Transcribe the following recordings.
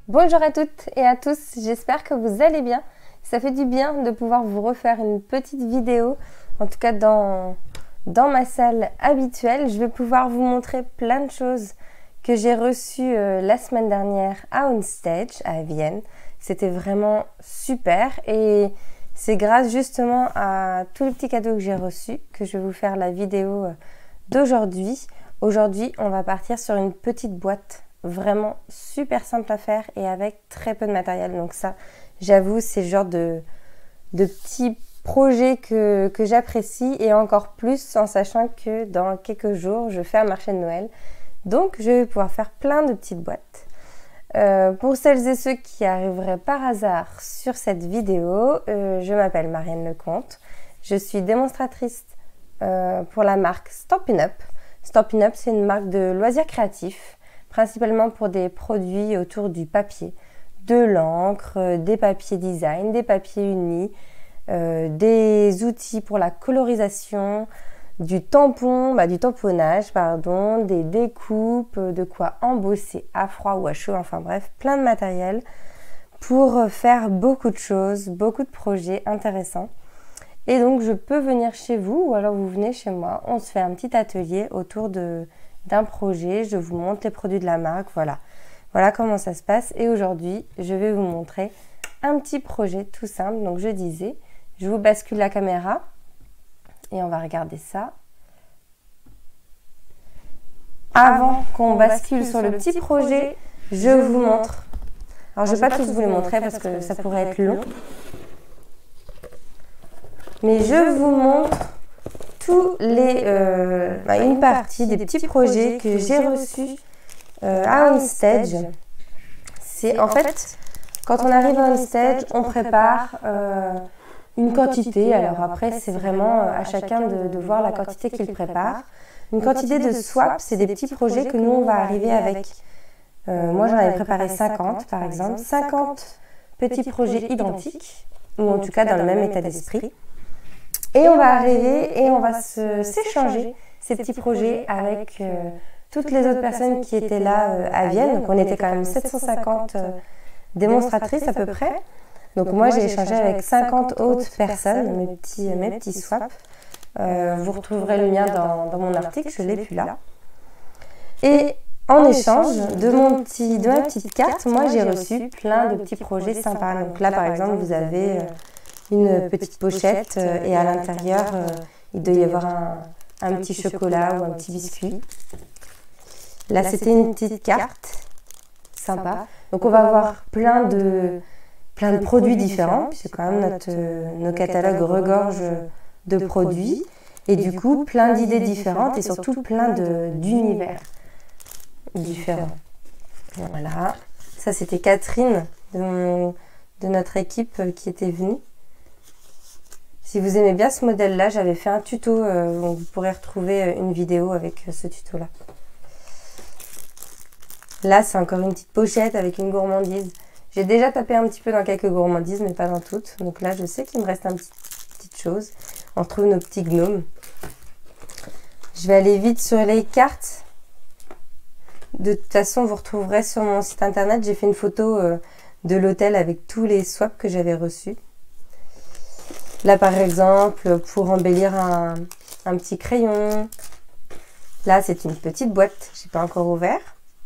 Bonjour à toutes et à tous, j'espère que vous allez bien. Ça fait du bien de pouvoir vous refaire une petite vidéo, en tout cas dans ma salle habituelle. Je vais pouvoir vous montrer plein de choses que j'ai reçues la semaine dernière à Onstage à Vienne. C'était vraiment super et c'est grâce justement à tous les petits cadeaux que j'ai reçus que je vais vous faire la vidéo d'aujourd'hui. Aujourd'hui, on va partir sur une petite boîte vraiment super simple à faire et avec très peu de matériel. Donc ça, j'avoue, c'est le genre de petits projets que j'apprécie et encore plus en sachant que dans quelques jours, je fais un marché de Noël. Donc, je vais pouvoir faire plein de petites boîtes. Pour celles et ceux qui arriveraient par hasard sur cette vidéo, je m'appelle Marianne Lecomte. Je suis démonstratrice pour la marque Stampin' Up. Stampin' Up, c'est une marque de loisirs créatifs, principalement pour des produits autour du papier, de l'encre, des papiers design, des papiers unis, des outils pour la colorisation, du tamponnage, des découpes, de quoi embosser à froid ou à chaud, enfin bref, plein de matériel pour faire beaucoup de choses, beaucoup de projets intéressants. Et donc je peux venir chez vous ou alors vous venez chez moi, on se fait un petit atelier autour d'un projet, je vous montre les produits de la marque, voilà comment ça se passe. Et aujourd'hui, je vais vous montrer un petit projet tout simple. Donc je disais, je vous bascule la caméra et on va regarder ça. Avant qu'on bascule sur le petit projet, je vous montre. Alors je ne vais pas tous vous les montrer parce que ça pourrait être long. Mais je vous montre une partie des petits projets que j'ai reçus à Onstage. C'est en fait, quand on arrive à Onstage, on prépare une quantité. Alors après, c'est vraiment à chacun de voir la quantité qu'il prépare. Une quantité de swap, c'est des petits projets que nous, on va arriver avec. Moi, j'en avais préparé 50, par exemple. 50 petits projets identiques, ou en tout cas dans le même état d'esprit. Et on va arriver et on va s'échanger ces petits projets avec toutes les autres personnes qui étaient là à Vienne. Donc on était quand même 750 démonstratrices à peu près. Donc moi j'ai échangé avec 50 autres personnes, mes petits swaps. Vous retrouverez le mien dans mon article, je ne l'ai plus là. Et en échange de ma petite carte, moi j'ai reçu plein de petits projets sympas. Donc là par exemple vous avez une petite pochette et à l'intérieur il doit y avoir un petit chocolat ou un petit biscuit. Là c'était une petite carte sympa. Donc on va avoir plein de produits différents puisque quand même nos catalogues regorgent de produits et du coup plein d'idées différentes et surtout plein d'univers différents. Voilà, ça c'était Catherine de notre équipe qui était venue. Si vous aimez bien ce modèle-là, j'avais fait un tuto, donc vous pourrez retrouver une vidéo avec ce tuto-là. Là, c'est encore une petite pochette avec une gourmandise. J'ai déjà tapé un petit peu dans quelques gourmandises, mais pas dans toutes. Donc là, je sais qu'il me reste une petite chose. On retrouve nos petits gnomes. Je vais aller vite sur les cartes. De toute façon, vous retrouverez sur mon site internet, j'ai fait une photo de l'hôtel avec tous les swaps que j'avais reçus. Là, par exemple, pour embellir un petit crayon. Là, c'est une petite boîte. Je n'ai pas encore ouvert.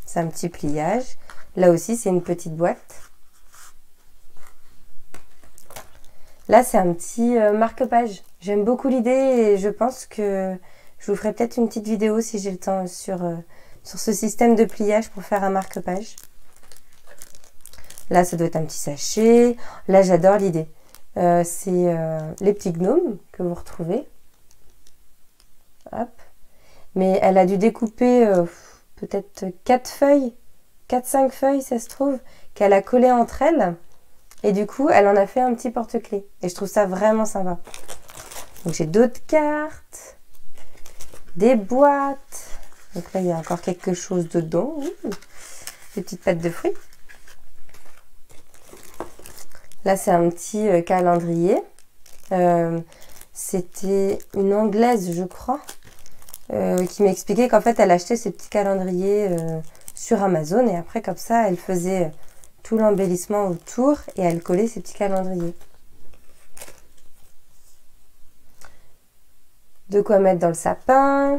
C'est un petit pliage. Là aussi, c'est une petite boîte. Là, c'est un petit marque-page. J'aime beaucoup l'idée et je pense que je vous ferai peut-être une petite vidéo si j'ai le temps sur ce système de pliage pour faire un marque-page. Là, ça doit être un petit sachet. Là, j'adore l'idée. C'est les petits gnomes que vous retrouvez. Hop. Mais elle a dû découper peut-être 4-5 feuilles, ça se trouve, qu'elle a collées entre elles. Et du coup, elle en a fait un petit porte-clés. Et je trouve ça vraiment sympa. Donc j'ai d'autres cartes, des boîtes. Donc là, il y a encore quelque chose dedans. Des petites pâtes de fruits. Là, c'est un petit calendrier. C'était une Anglaise, je crois, qui m'expliquait qu'en fait, elle achetait ces petits calendriers sur Amazon. Et après, comme ça, elle faisait tout l'embellissement autour et à le coller ces petits calendriers. De quoi mettre dans le sapin.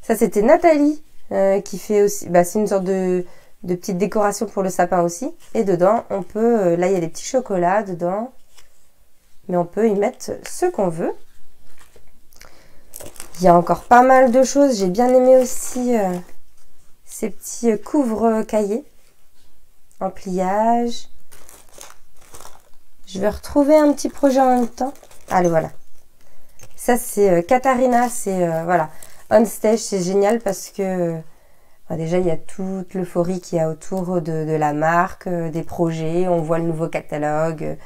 Ça, c'était Nathalie qui fait aussi... Bah, c'est une sorte de petite décoration pour le sapin aussi. Et dedans, on peut... là, il y a des petits chocolats dedans. Mais on peut y mettre ce qu'on veut. Il y a encore pas mal de choses. J'ai bien aimé aussi ces petits couvre-cahiers en pliage. Je vais retrouver un petit projet en même temps. Allez, voilà. Ça, c'est Katharina. C'est, voilà, On Stage. C'est génial parce que déjà, il y a toute l'euphorie qu'il y a autour de la marque, des projets. On voit le nouveau catalogue.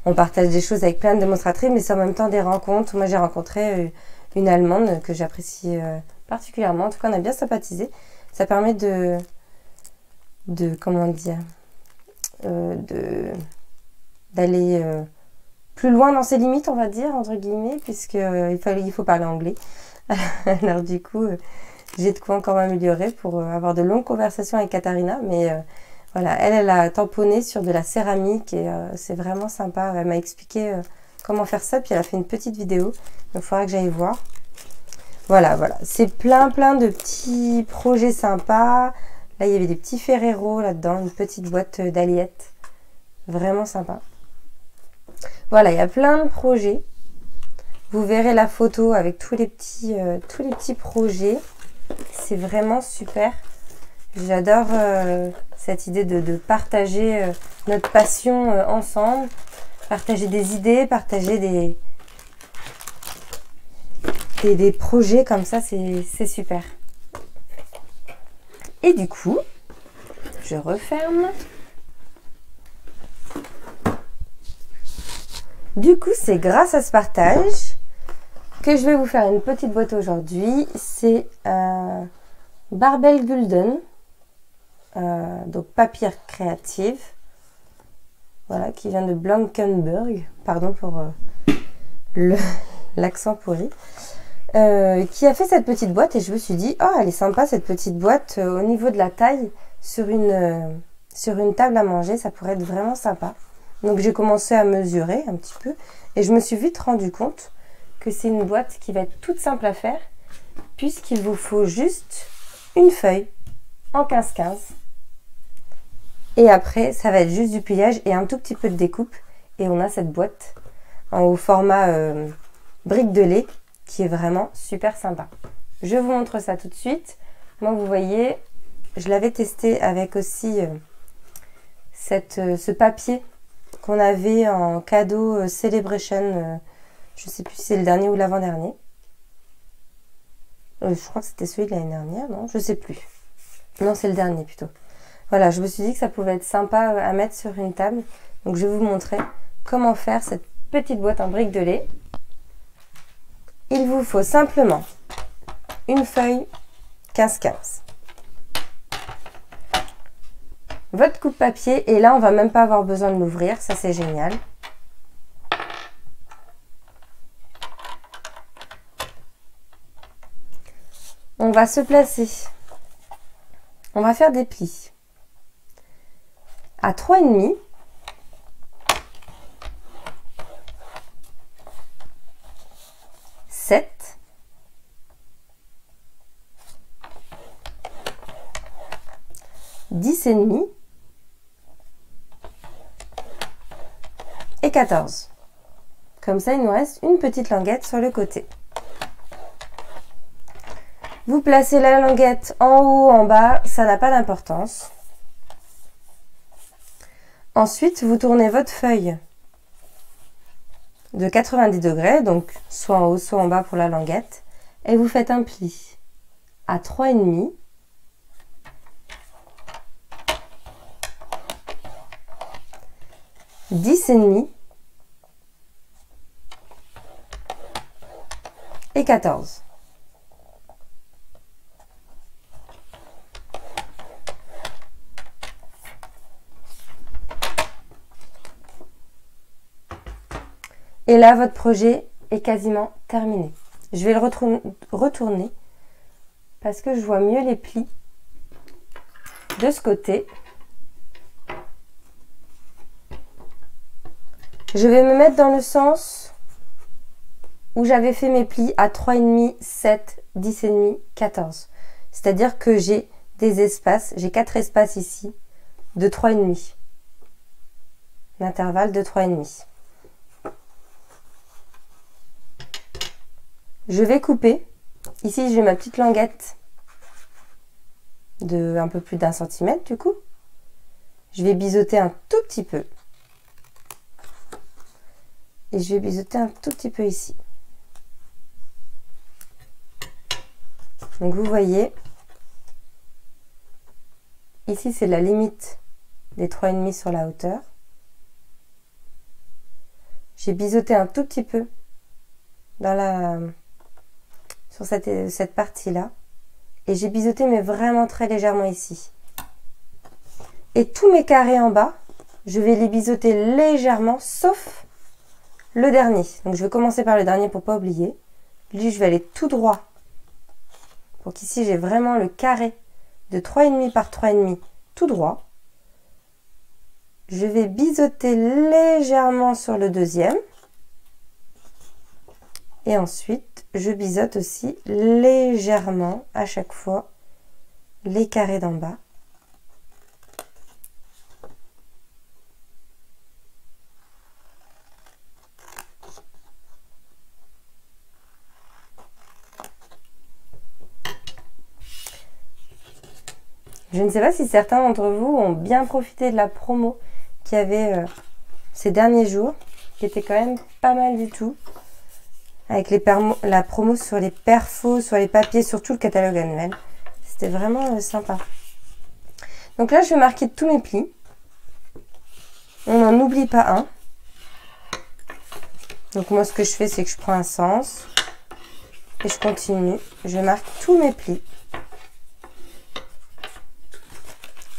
On partage des choses avec plein de démonstratrices, mais c'est en même temps des rencontres. Moi, j'ai rencontré une Allemande que j'apprécie particulièrement. En tout cas, on a bien sympathisé. Ça permet comment dire, d'aller plus loin dans ses limites, on va dire, entre guillemets, puisqu'il faut parler anglais. Alors du coup, j'ai de quoi encore m'améliorer pour avoir de longues conversations avec Katharina, mais voilà, elle a tamponné sur de la céramique et c'est vraiment sympa. Elle m'a expliqué comment faire ça, puis elle a fait une petite vidéo, donc il faudra que j'aille voir. Voilà, c'est plein de petits projets sympas. Là, il y avait des petits Ferrero là-dedans, une petite boîte d'Aliette, vraiment sympa. Voilà, il y a plein de projets. Vous verrez la photo avec tous les petits projets. C'est vraiment super. J'adore cette idée de partager notre passion ensemble. Partager des idées, partager des projets comme ça, c'est super. Et du coup, je referme. Du coup, c'est grâce à ce partage que je vais vous faire une petite boîte aujourd'hui. C'est Barbel Gulden, donc papier créative, voilà, qui vient de Blankenburg, pardon pour l'accent pourri, qui a fait cette petite boîte et je me suis dit, oh, elle est sympa cette petite boîte au niveau de la taille sur une table à manger, ça pourrait être vraiment sympa. Donc j'ai commencé à mesurer un petit peu et je me suis vite rendu compte que c'est une boîte qui va être toute simple à faire puisqu'il vous faut juste une feuille en 15-15 et après ça va être juste du pliage et un tout petit peu de découpe et on a cette boîte au format brique de lait qui est vraiment super sympa. Je vous montre ça tout de suite. Moi, vous voyez, je l'avais testé avec aussi ce papier qu'on avait en cadeau Celebration, je ne sais plus si c'est le dernier ou l'avant-dernier. Je crois que c'était celui de l'année dernière, non? Je ne sais plus. Non, c'est le dernier plutôt. Voilà, je me suis dit que ça pouvait être sympa à mettre sur une table. Donc je vais vous montrer comment faire cette petite boîte en brique de lait. Il vous faut simplement une feuille 15-15. Votre coupe-papier, et là on va même pas avoir besoin de l'ouvrir, ça c'est génial. On va se placer, on va faire des plis à 3,5. Dix et demi et 14. Comme ça, il nous reste une petite languette sur le côté. Vous placez la languette en haut, en bas, ça n'a pas d'importance. Ensuite, vous tournez votre feuille de 90 degrés, donc soit en haut, soit en bas pour la languette, et vous faites un pli à 3,5. Dix et demi et 14. Et là, votre projet est quasiment terminé. Je vais le retourner parce que je vois mieux les plis. de ce côté. Je vais me mettre dans le sens où j'avais fait mes plis à 3,5, 7, 10,5, 14. C'est-à-dire que j'ai des espaces, j'ai 4 espaces ici de 3,5. L'intervalle de 3,5. Je vais couper. Ici, j'ai ma petite languette de un peu plus d'1 centimètre du coup. Je vais biseauter un tout petit peu. Et je vais biseauter un tout petit peu ici. Donc vous voyez, ici c'est la limite des 3,5 sur la hauteur. J'ai biseauté un tout petit peu dans sur cette partie-là. Et j'ai biseauté mais vraiment très légèrement ici. Et tous mes carrés en bas, je vais les biseauter légèrement, sauf le dernier. Donc je vais commencer par le dernier pour ne pas oublier. Lui, je vais aller tout droit. Pour qu'ici, j'ai vraiment le carré de 3,5 par 3,5 tout droit. Je vais biseauter légèrement sur le deuxième. Et ensuite, je biseaute aussi légèrement à chaque fois les carrés d'en bas. Je ne sais pas si certains d'entre vous ont bien profité de la promo qu'il y avait ces derniers jours, qui était quand même pas mal du tout, avec la promo sur les perfos, sur les papiers, sur tout le catalogue annuel. C'était vraiment sympa. Donc là, je vais marquer tous mes plis. On n'en oublie pas un. Donc moi, ce que je fais, c'est que je prends un sens et je continue. Je marque tous mes plis.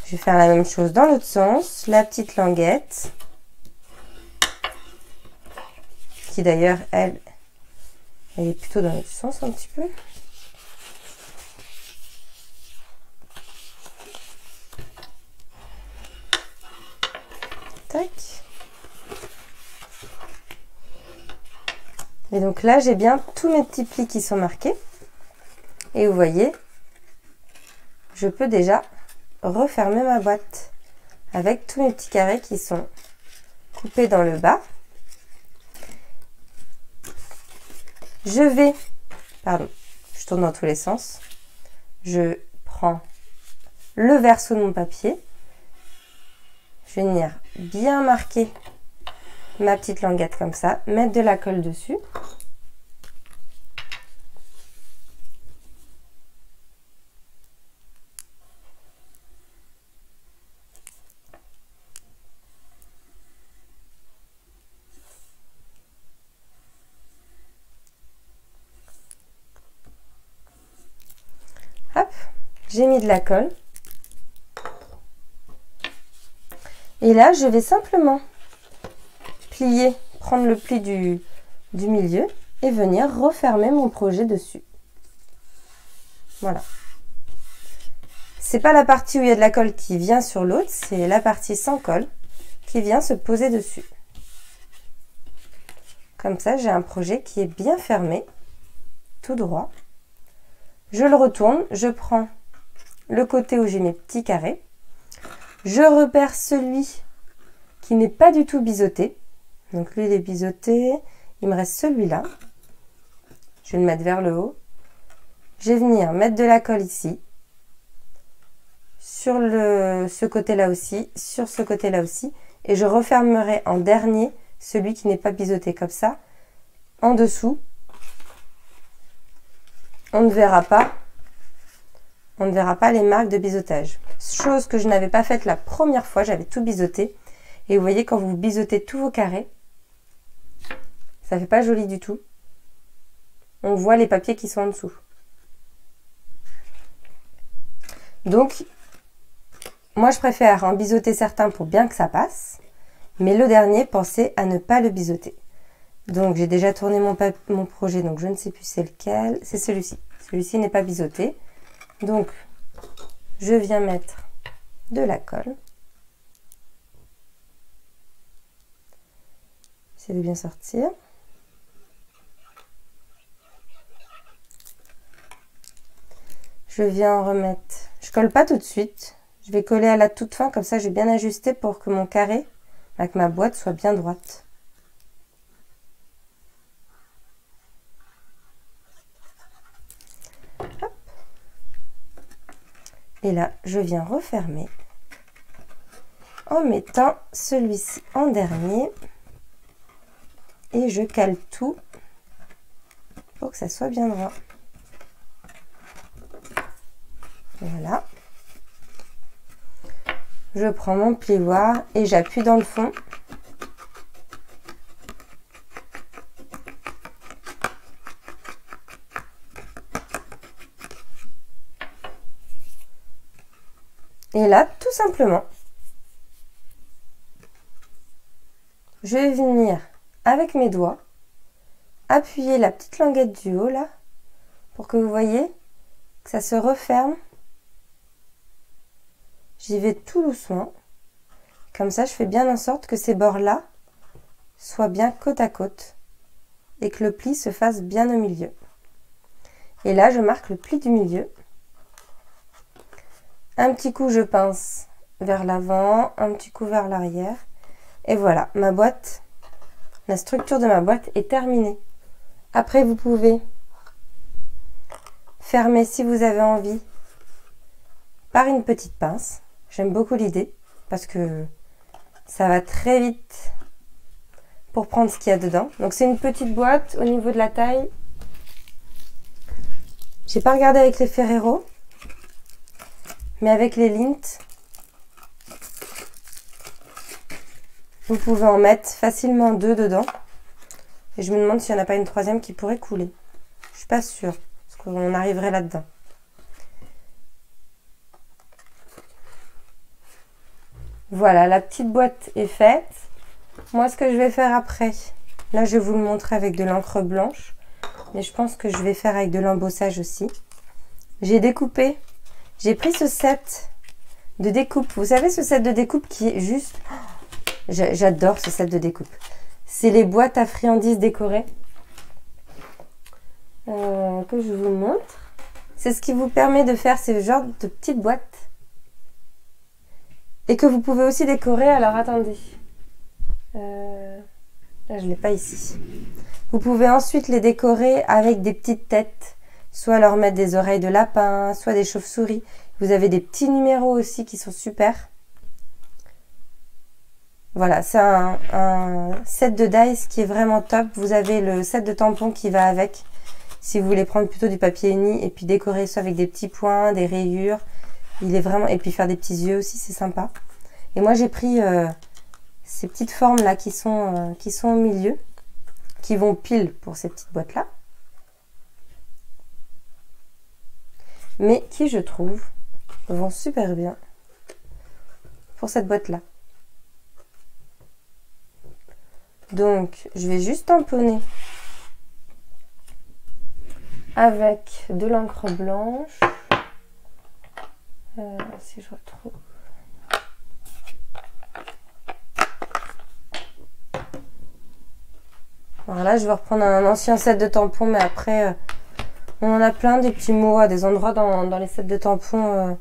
Je vais faire la même chose dans l'autre sens, la petite languette, qui d'ailleurs, elle est plutôt dans l'autre sens un petit peu. Tac. Et donc là, j'ai bien tous mes petits plis qui sont marqués. Et vous voyez, je peux déjà refermer ma boîte avec tous mes petits carrés qui sont coupés dans le bas. Je tourne dans tous les sens. Je prends le verso de mon papier. Je vais venir bien marquer ma petite languette comme ça, mettre de la colle dessus. Hop, j'ai mis de la colle. Et là, je vais simplement plier, prendre le pli du milieu et venir refermer mon projet dessus. Voilà. C'est pas la partie où il y a de la colle qui vient sur l'autre, c'est la partie sans colle qui vient se poser dessus. Comme ça, j'ai un projet qui est bien fermé, tout droit. Je le retourne, je prends le côté où j'ai mes petits carrés. Je repère celui qui n'est pas du tout biseauté. Donc lui, il est biseauté. Il me reste celui-là. Je vais le mettre vers le haut. Je vais venir mettre de la colle ici. Sur ce côté-là aussi. Sur ce côté-là aussi. Et je refermerai en dernier celui qui n'est pas biseauté comme ça. En dessous. On ne verra pas les marques de biseautage. Chose que je n'avais pas faite la première fois, j'avais tout biseauté. Et vous voyez, quand vous biseautez tous vos carrés, ça fait pas joli du tout. On voit les papiers qui sont en dessous. Donc, moi je préfère en biseauter certains pour bien que ça passe. Mais le dernier, pensez à ne pas le biseauter. Donc j'ai déjà tourné mon projet, donc je ne sais plus c'est lequel. C'est celui-ci. Celui-ci n'est pas biseauté. Donc je viens mettre de la colle. Essayez de bien sortir. Je viens en remettre. Je colle pas tout de suite. Je vais coller à la toute fin, comme ça je vais bien ajuster pour que mon carré, avec ma boîte, soit bien droite. Hop. Et là, je viens refermer en mettant celui-ci en dernier. Et je cale tout pour que ça soit bien droit. Voilà. Je prends mon plioir et j'appuie dans le fond. Et là, tout simplement, je vais venir avec mes doigts appuyer la petite languette du haut là pour que vous voyez que ça se referme. J'y vais tout doucement. Comme ça, je fais bien en sorte que ces bords-là soient bien côte à côte et que le pli se fasse bien au milieu. Et là, je marque le pli du milieu. Un petit coup, je pince vers l'avant, un petit coup vers l'arrière. Et voilà, ma boîte, la structure de ma boîte est terminée. Après, vous pouvez fermer si vous avez envie par une petite pince. J'aime beaucoup l'idée parce que ça va très vite pour prendre ce qu'il y a dedans. Donc c'est une petite boîte au niveau de la taille. J'ai pas regardé avec les Ferrero, mais avec les Lindt, vous pouvez en mettre facilement 2 dedans. Et je me demande s'il n'y en a pas une troisième qui pourrait couler. Je suis pas sûre, parce qu'on arriverait là-dedans. Voilà, la petite boîte est faite. Moi, ce que je vais faire après, là, je vais vous le montrer avec de l'encre blanche. Mais je pense que je vais faire avec de l'embossage aussi. J'ai découpé, j'ai pris ce set de découpe. Vous savez, ce set de découpe qui est juste... J'adore ce set de découpe. C'est les boîtes à friandises décorées. Que je vous montre. C'est ce qui vous permet de faire ce genre de petites boîtes. Et que vous pouvez aussi décorer. Alors, attendez. Là, je ne l'ai pas ici. Vous pouvez ensuite les décorer avec des petites têtes. Soit leur mettre des oreilles de lapin, soit des chauves-souris. Vous avez des petits numéros aussi qui sont super. Voilà, c'est un set de dice qui est vraiment top. Vous avez le set de tampons qui va avec. Si vous voulez prendre plutôt du papier uni et puis décorer ça avec des petits points, des rayures. Il est vraiment... Et puis faire des petits yeux aussi, c'est sympa. Et moi, j'ai pris ces petites formes là qui sont au milieu. Qui vont pile pour ces petites boîtes là. Mais qui, je trouve, vont super bien pour cette boîte là. Donc, je vais juste tamponner avec de l'encre blanche. Si je retrouve. Voilà, je vais reprendre un ancien set de tampons, mais après, on en a plein des petits mots à des endroits dans les sets de tampons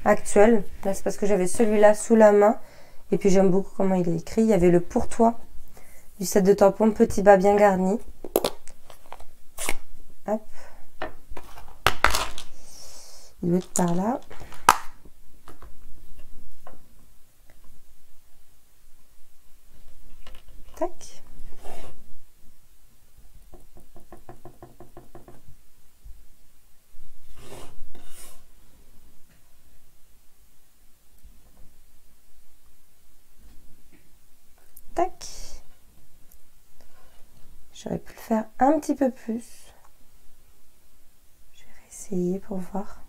actuels. Là, c'est parce que j'avais celui-là sous la main. Et puis, j'aime beaucoup comment il est écrit. Il y avait le pour toi du set de tampons petit bas bien garni. Hop. Il doit être par là. Tac. Tac. J'aurais pu le faire un petit peu plus. Je vais réessayer pour voir.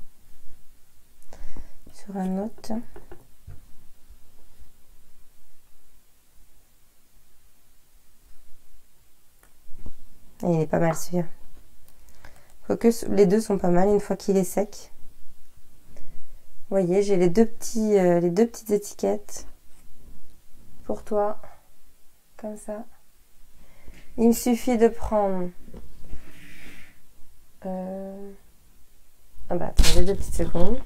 Sur un autre. Et il est pas mal celui-là. Quoique les deux sont pas mal une fois qu'il est sec. Vous voyez, j'ai les deux petites étiquettes pour toi, comme ça. Il me suffit de prendre... Ah bah attendez 2 petites secondes.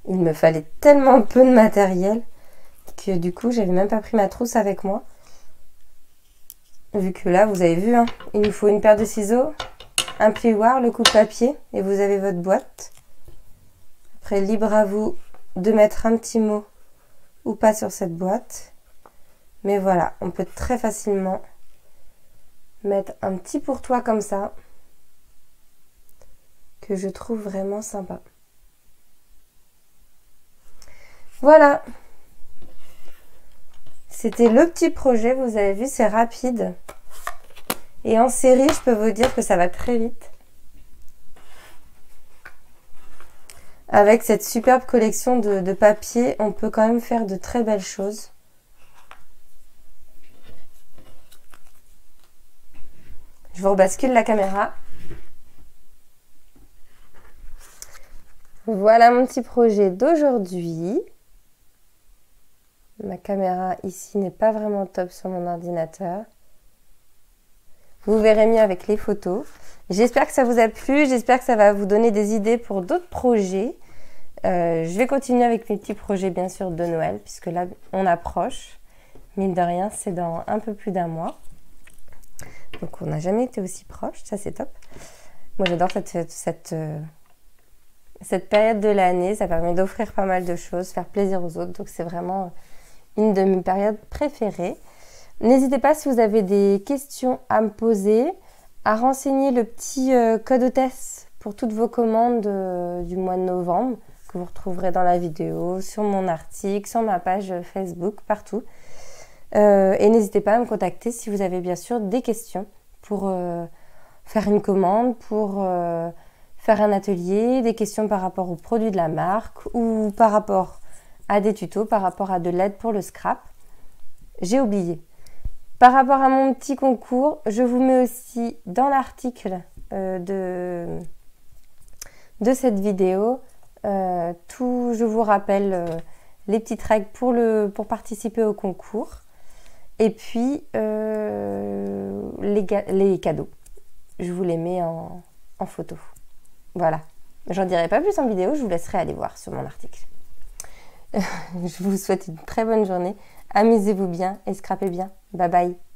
Il me fallait tellement peu de matériel que du coup j'avais même pas pris ma trousse avec moi. Vu que là vous avez vu, hein, il nous faut une paire de ciseaux, un plioir, le coupe-papier et vous avez votre boîte. Après libre à vous de mettre un petit mot ou pas sur cette boîte. Mais voilà, on peut très facilement mettre un petit pour toi comme ça, que je trouve vraiment sympa. Voilà, c'était le petit projet, vous avez vu, c'est rapide. Et en série, je peux vous dire que ça va très vite. Avec cette superbe collection de papier, on peut quand même faire de très belles choses. Je vous rebascule la caméra. Voilà mon petit projet d'aujourd'hui. Ma caméra ici n'est pas vraiment top sur mon ordinateur. Vous verrez mieux avec les photos. J'espère que ça vous a plu, j'espère que ça va vous donner des idées pour d'autres projets. Je vais continuer avec mes petits projets bien sûr de Noël, puisque là on approche. Mine de rien, c'est dans un peu plus d'1 mois. Donc on n'a jamais été aussi proche, ça c'est top. Moi j'adore cette période de l'année, ça permet d'offrir pas mal de choses, faire plaisir aux autres, donc c'est vraiment une de mes périodes préférées. N'hésitez pas si vous avez des questions à me poser, à renseigner le petit code hôtesse pour toutes vos commandes du mois de novembre, que vous retrouverez dans la vidéo, sur mon article, sur ma page Facebook, partout. Et n'hésitez pas à me contacter si vous avez bien sûr des questions pour faire une commande, pour faire un atelier, des questions par rapport aux produits de la marque ou par rapport à des tutos, par rapport à de l'aide pour le scrap. J'ai oublié. Par rapport à mon petit concours, je vous mets aussi dans l'article de cette vidéo je vous rappelle les petites règles pour participer au concours et puis les cadeaux. Je vous les mets en photo. Voilà. J'en dirai pas plus en vidéo, je vous laisserai aller voir sur mon article. Je vous souhaite une très bonne journée. Amusez-vous bien et scrapez bien. Bye bye.